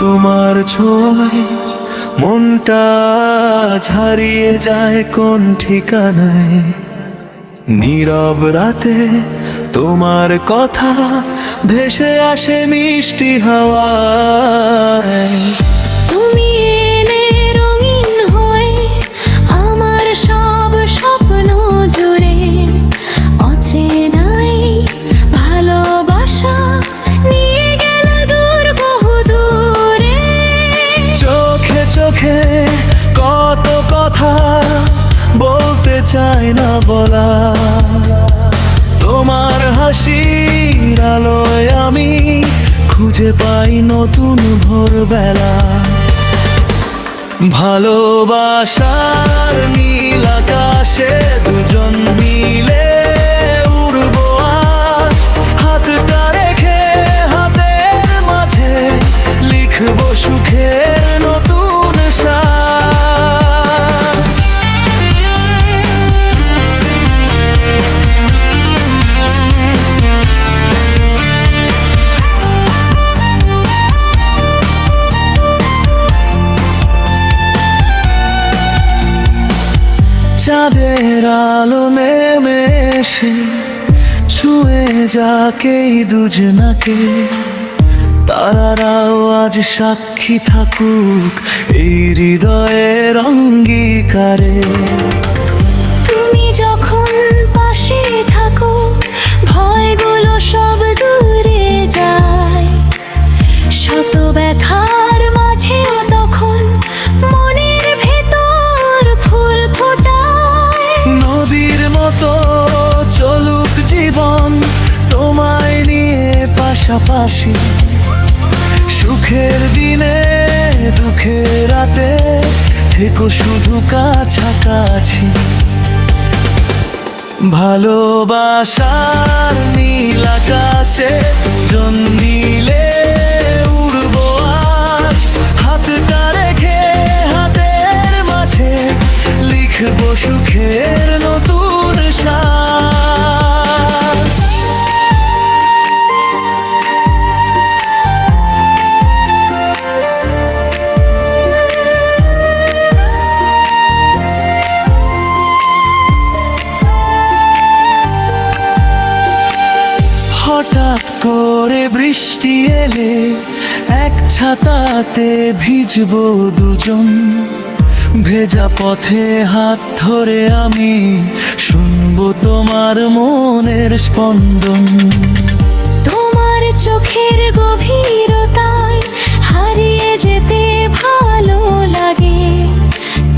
তোমার ছোঁয়ায় মনটা হারিয়ে যায় কোন ঠিকানায়। নীরব রাতে তোমার কথা ভেসে আসে মিষ্টি হাওয়ায়। তুমি এলে রঙিন হয়ে আমার সব স্বপ্ন জুড়ে, অচেনাই ভালোবাসা নিয়ে গেল দূর বহু দূরে। চোখে চোখে কত কথা বলতে চায় না বলা, তোমার হাসির আলোয় আমি খুঁজে পাই নতুন ভোরবেলা। ভালোবাসার নীল আকাশে দুজন মিলে উড়বো আজ, হাতটা রেখে হাতের মাঝে লিখবো সুখের নতুন সাজ। চাঁদের আলো নেমে এসে ছুঁয়ে যাকেই দুজনাকে, তারারাও আজ সাক্ষী থাকুক এই হৃদয়ের অঙ্গীকারে। তুমি যখন পাশে থাকো ভয়গুলো সব দূরে যায়, শত ব্যথার মাঝেও তখন মনের ভেতর ফুল ফোটায়। নদীর মতো চলুক জীবন তোমায় নিয়ে পাশাপাশি, সুখের দিনে দুঃখের রাতে থেকো শুধু কাছাকাছি। ভালোবাসার নীল আকাশে জন মিলে উড়বো আজ, হাতটা রেখে হাতের মাঝে লিখবো সুখের নতুন সাজ। হঠাৎ করে বৃষ্টি এলে এক ছাতাতে ভিজবো দুজন, ভেজা পথে হাত ধরে আমি শুনবো তোমার মনের স্পন্দন। তোমার চোখের গভীরতায় হারিয়ে যেতে ভালো লাগে,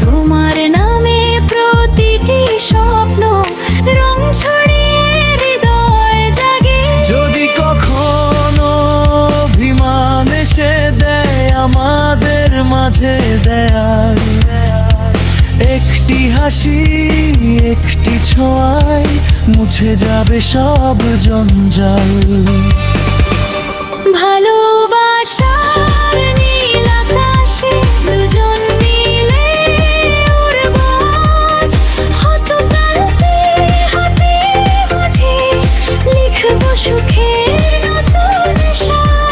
তোমার নামে প্রতিটি স্বপ্ন রং ছড়িয়ে হৃদয় জাগে। যদি কখনো অভিমান এসে দেয় আমাদের মাঝে দেয়াল, একটি হাসি একটি ছোঁয়ায় মুছে যাবে সব জঞ্জাল। ভালোবাসার নীল আকাশে দুজন মিলে উড়বো আজ, হাততালিতে হাতে মাঝে লিখবো সুখের নতুন সাজ।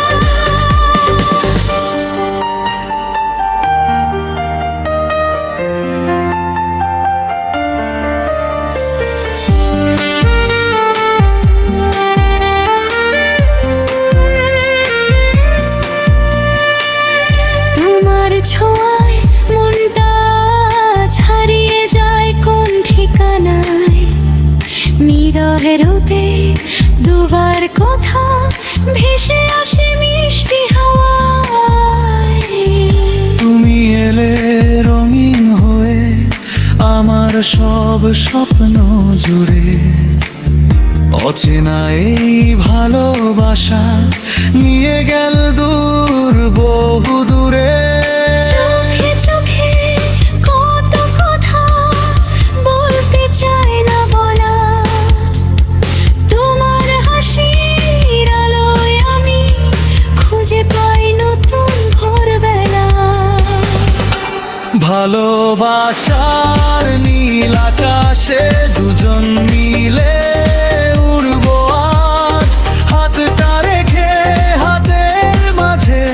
তোমার ছোঁয়ায় মনটা হারিয়ে যায় কোন ঠিকানায়, নীরবে রোদে দুবার কথা ভেসে আসে মিষ্টি হাওয়ায়। তুমি এলে রঙিন হয়ে আমার সব স্বপ্ন জুড়ে, অচেনা এই ভালোবাসা নিয়ে গেল দূর বহু দূরে। চোখে চোখে কত কথা বলতে চায় না বলা, তোমার হাসির আলোয় আমি খুঁজে পাই নতুন ভোরবেলা। ভালোবাসার নীল আকাশে দুজন মিলে উড়বো আজ, হাতটা রেখে হাতের মাঝে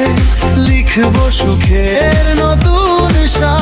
লিখবো সুখের নতুন স্বাদ।